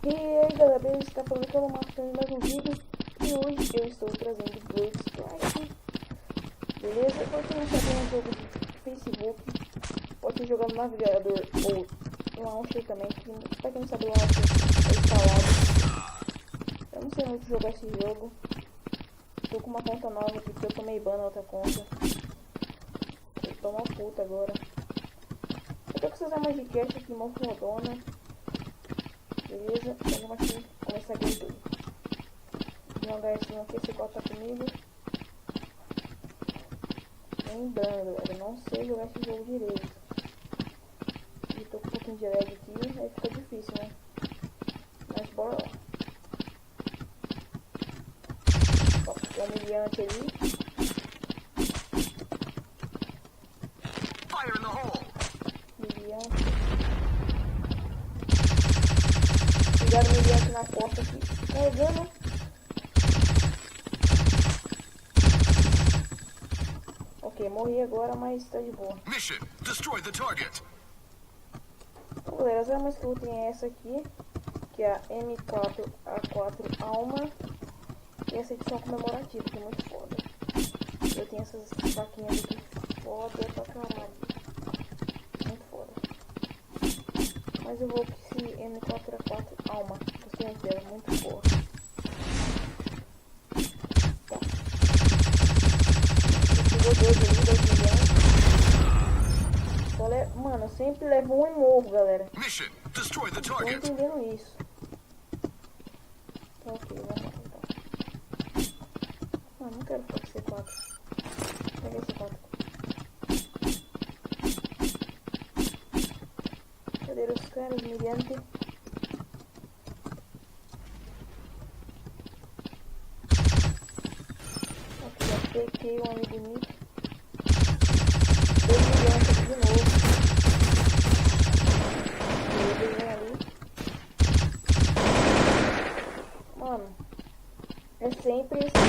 E aí galera, beleza? Está falando que eu vou mostrar mais um vídeo. E hoje eu estou trazendo Blue Strike. Beleza? Pode ser um jogo de Facebook, pode ser jogando no navegador ou no launcher também, que pra quem não sabe o launcher é instalado. Eu não sei muito jogar esse jogo. Tô com uma conta nova aqui porque eu tomei ban na outra conta. Eu tô uma puta agora. Eu tô com essas armas de cash aqui, mão fodona. Beleza? Então vamos aqui começar a gameplay. Vou jogar esse aqui, esse qual tá comigo. Lembrando, galera, eu não sei jogar esse jogo direito. E tô com um pouquinho de lag aqui, aí fica difícil, né? Mas bora lá. Ó, tem um humilhante ali. Fire in the hole. Humilhante. Pegaram o humilhante na porta aqui. Carregando. Ok, morri agora, mas tá de boa. Mission: destroy the target. Então, galera, as armas que eu tenho é essa aqui, que é a M4A4 Alma. E essa edição comemorativa, que é muito foda. Eu tenho essas faquinhas aqui, foda pra caralho. Muito foda. Mas eu vou com esse M4A4 Alma, gostei muito dela, muito boa. Tá. Pegou dois ali, 2 milhões. Mano, eu sempre levo um e morro, galera. Mission: destroy the Tô target. entendendo isso. Então, ok, vamos lá então. Não, não quero ficar com C4. Pega esse C4. Cadê os caras, mirante? Ok, já peguei um amigo meu. 2 milhões aqui de novo. Ele vem ali. Mano, é sempre esse.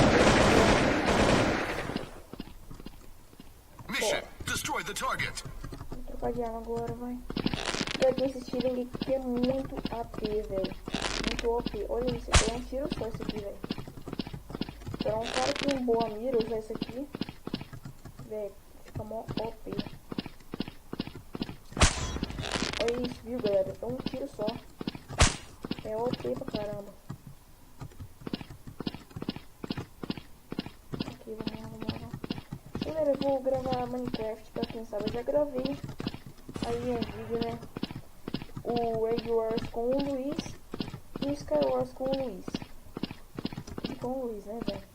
Mission: destroy the target. Vou trocar de arma agora, vai. Já tem esse Stiling aqui que é muito AP, velho. Muito OP. Olha isso, é um tiro só esse aqui, velho. Então, um cara que tem boa mira usar esse aqui, velho, fica mó OP. Olha isso, viu, galera? É um tiro só. É OP pra caramba. Aqui, vamos lá. Galera, eu vou gravar Minecraft, pra quem sabe. Eu já gravei aí um vídeo, né? O Egg Wars com o Luiz e o Sky Wars com o Luiz. E com o Luiz, né, velho?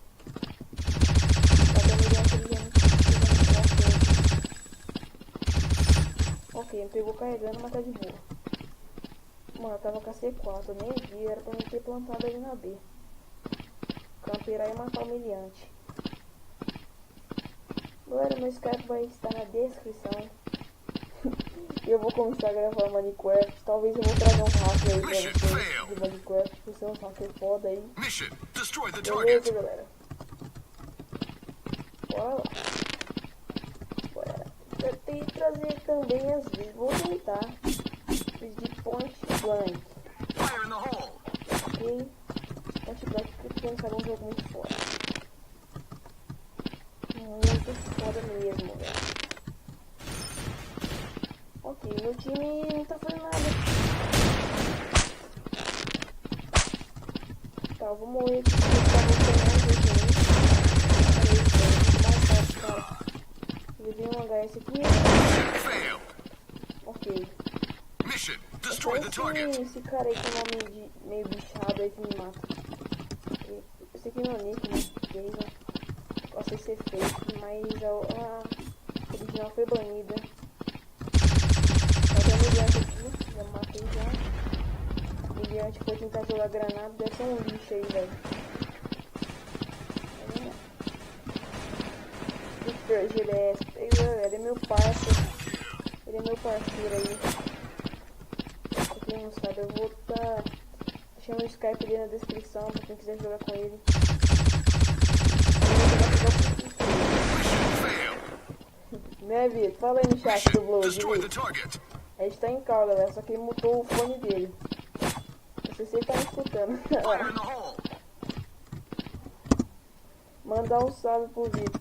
Ok, me pegou carregando, mas tá de boa. Mano, eu tava com a C4, eu nem vi, era pra mim ter plantado ali na B. Camperar e matar o humilhante. Galera, meu Skype vai estar na descrição. E eu vou começar a gravar Minecraft. Talvez eu vou trazer um hacker aí pra vocês de Minecraft, por ser um hacker foda aí. Mission: destroy the Beleza, target. galera? Bora lá. Bora. Eu tenho que trazer também às vezes. Vou tentar. Fiz de point blank. Fire in the hole. Ok? Point blank porque quem sabe é um jogo muito foda. Muito foda mesmo, velho. Ok, meu time não tá fazendo nada. Tá, eu vou morrer aqui porque eu tava levei um HS aqui. Fail. Ok. Mission: destroy the target. Esse cara aí com o nome de meio bichado aí que me mata. Esse aqui não é nick, né? Jason. Posso ser fake, mas a original foi banida. Só tem um miliante aqui, já matei já. O miliante foi tentar jogar granada, deve ser um lixo aí, velho. Victor GLS, ele é meu parceiro. Ele é meu parceiro aí. Pra quem não sabe, eu vou estar deixando o Skype ali na descrição pra quem quiser jogar com ele. Né, Vitor? Fala aí no chat do Mission: Blow. destroy the target. A gente tá em call, galera, só que ele mutou o fone dele. sei se ele tá me escutando. Fire in the hole. Mandar um salve pro Vitor.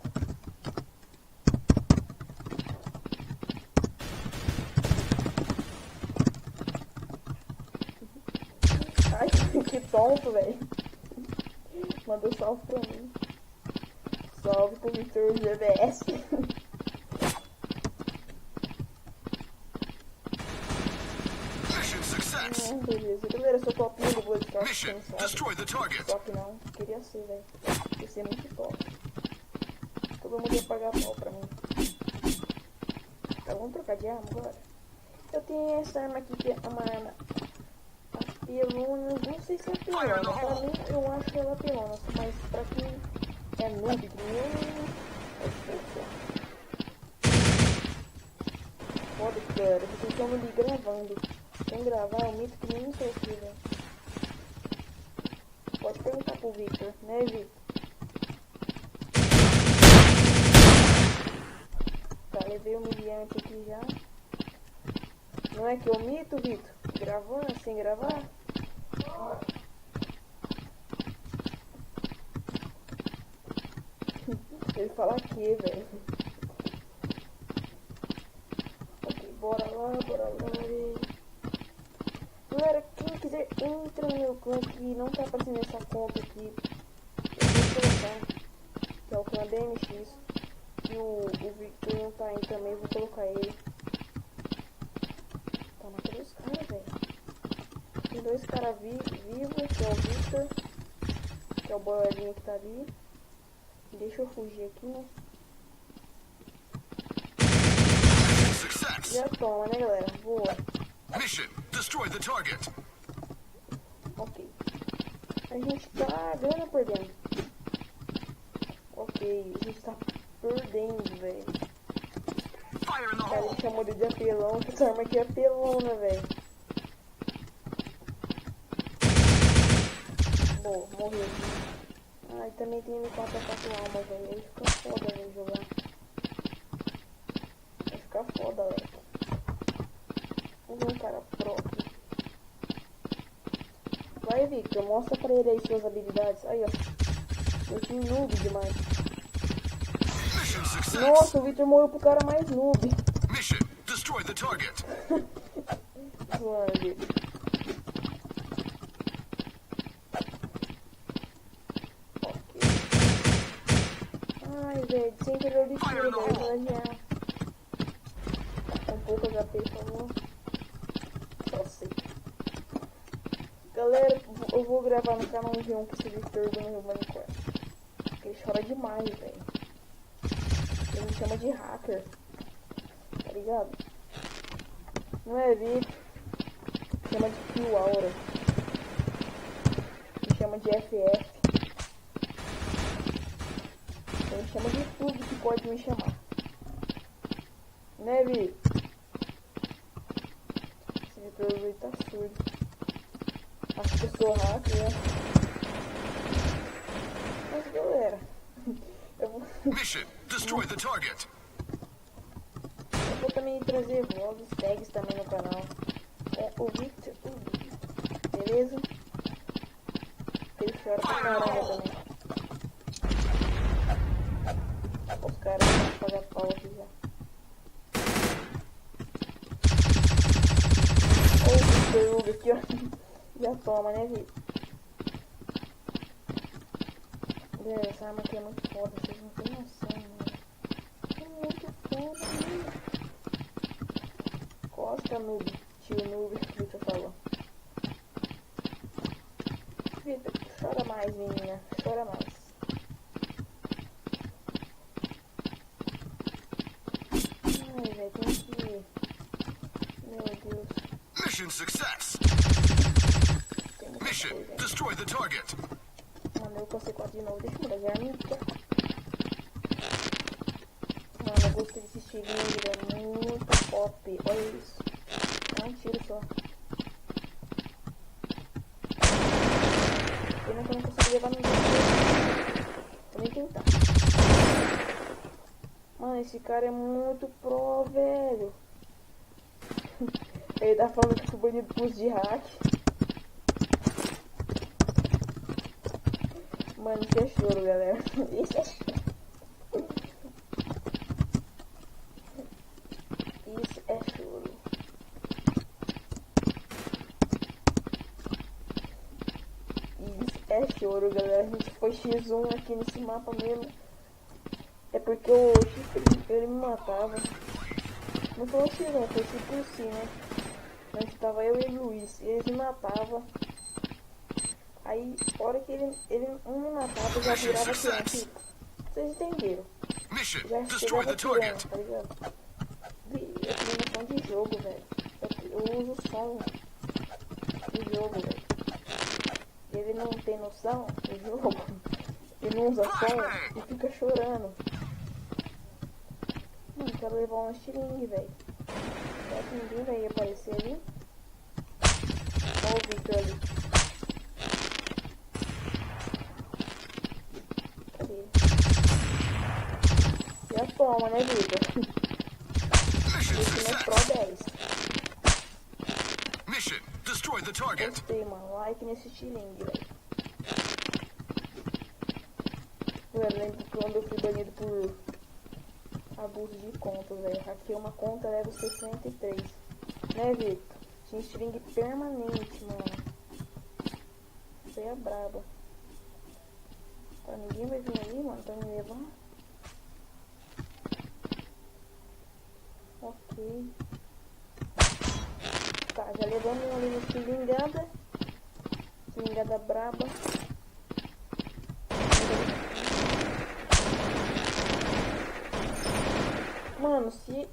Ai, que tonto, velho. Manda um salve pra mim. Salve pro Vitor GBS. Mission success. Beleza. Galera, eu sou topinho do Blood Stars. Mission, destroy the target. Top não. Queria ser, velho. Queria ser muito top. Todo mundo ia pagar pau pra mim. Tá, vamos trocar de arma agora? Eu tenho essa arma aqui que é uma arma apelona. Não sei se é apelona. Pra mim, eu acho ela apelona. Mas pra quem é noob, que nem eu, é difícil. Foda que galera, eu tô tentando ali gravando. Sem gravar, eu mito que nem não sei o que, velho. Pode perguntar pro Victor, né, Victor? Tá, levei o humilhante aqui já. Não é que eu mito, Victor? Gravando, sem gravar? Ele fala aqui, velho. Ok, bora lá. Galera, quem quiser, entra no meu clã que não tá aparecendo essa conta aqui. Eu vou colocar, que é o clã DMX. E o Victor não tá aí também, vou colocar ele. Tá matando os caras, velho. Tem dois caras vivos, que é o Victor, que é o boiolinho que tá ali. Deixa eu fugir aqui, né? Success. Já toma, né, galera? Boa. Mission, destroy the target. Ok. A gente tá ganhando ou perdendo? Ok, a gente tá perdendo, velho. Fire in the O cara hole. me chamou de apelão, que essa arma aqui é apelona, velho. Boa, morreu. Ah, e também tem M4 alma, velho. Aí fica foda, velho, jogar. Vai ficar foda, velho. Vamos ver um cara pro aqui. Vai, Victor, mostra pra ele aí suas habilidades. Aí, ó. Eu tinha noob demais. Mission success. Nossa, o Victor morreu pro cara mais noob. Mission, destroy the target. Zoando, Victor. Ok. Ai, velho, sem interior de tiro, velho. Já. Com poucas HP, por favor. Só sei. Galera, eu vou gravar no canal V1 com esse Victor do meu Minecraft. Porque ele chora demais, velho. Ele me chama de hacker. Tá ligado? Não é Victor. Me chama de Kill Aura. Me chama de FF. Ele me chama de tudo que pode me chamar. Né, Victor? Esse Victor tá surdo. Acho que eu sou hacker, né? Mas galera, eu Mission, destroy the target. vou também trazer vlogs, tags também no canal. É o Victor, beleza? Ele chora pra caramba também. Os caras vão pagar pau aqui já. Olha o Victor aqui, ó. Já toma, né, Victor? Galera, essa arma aqui é muito foda, vocês não tem noção, mano. É muito foda, mano. Costa, noob. Tio noob, Victor falou. Victor, chora mais, menina. Chora mais. Ai, velho, tem que... Meu Deus. Mission success. Tem muita Mission, coisa, hein? destroy the target. Mano, eu passei 4 de novo. Deixa eu mudar de arma aqui, ó. Mano, eu gostei desse estilinho, ele é muito top. Olha isso. É um tiro só. Pena que eu não consigo levar no meio. Vou nem tentar. Mano, esse cara é muito pro, velho. Ele tá falando que eu sou banido por de hack. Mano, isso é choro, galera. Isso é choro. Isso é choro. Isso é choro, galera. A gente foi X1 aqui nesse mapa mesmo. É porque o X3 ele me matava. Não foi o X1, foi o X né? Onde tava eu e o Luiz. E ele me matava. Aí, a hora que ele um me matava, já virava tirando. Vocês entenderam? Mission, Já destroy chegava the tirando, target. tá ligado? Eu tenho noção de jogo, velho. Eu uso som de jogo, velho. Ele não tem noção do jogo. Ele não usa som e fica chorando. Mano, quero levar um estilingue, velho. Será que ninguém vai aparecer ali? Olha o Victor ali. Cadê ele? Já toma, né, Victor? Mission Esse não é Pro success. 10. Mission, destroy the target. Gostei, mano. Like nesse estilingue, velho. Eu lembro quando eu fui banido por abuso de conta, velho. Hackei uma conta level 63. Né, Victor? Tinha string permanente, mano. Isso aí é braba. Tá, ninguém vai vir ali, mano, pra me levar. Ok. Tá, já levamos um ali no estilingada. Estilingada braba. Mano, se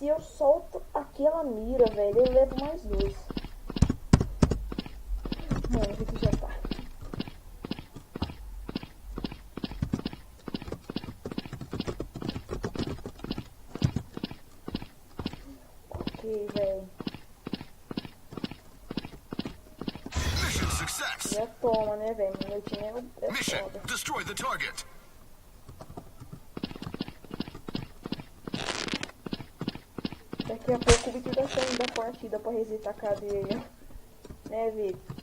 eu solto aquela mira, velho, eu levo mais 2. Mano, aqui já tá. Ok, velho. Mission success. Já toma, né, velho? Meu time é Mission, foda. destroy the target. Daqui a pouco o Victor tá saindo da partida pra resetar a cadeia. Né, Victor?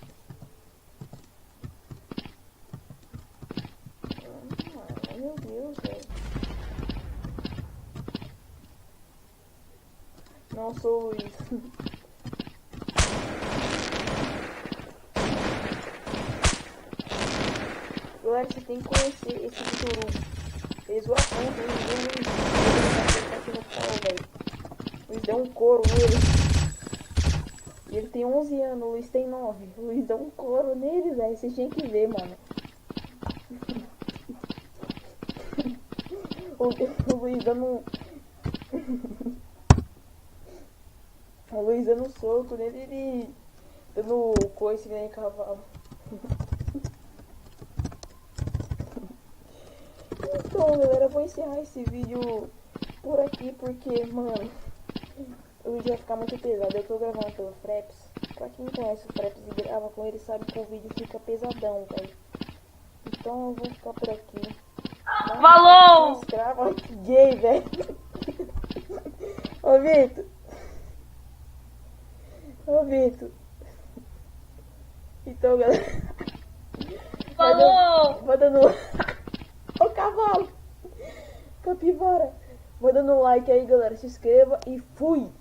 Meu Deus, velho. Não sou o Luiz. Galera, você tem que conhecer esse Victor. Fez o assunto, ele tá aqui no pau, velho. Luiz deu um couro nele. E ele tem 11 anos, o Luiz tem 9. O Luiz deu um couro nele, velho. Vocês tinham que ver, mano. O Luiz dando um... O Luiz dando um soco nele, ele dando coice nem cavalo. Então, galera, eu vou encerrar esse vídeo por aqui, porque, mano, o vídeo vai ficar muito pesado. Eu tô gravando pelo Fraps. Pra quem conhece o Fraps e grava com ele, sabe que o vídeo fica pesadão, velho. Então eu vou ficar por aqui. Falou! Escrava, que gay, velho. Ô, Vitor. Ô, Vitor. Então, galera. Falou! Vou dando... Ô, cavalo. Capivara. Vou dando um like aí, galera. Se inscreva e fui!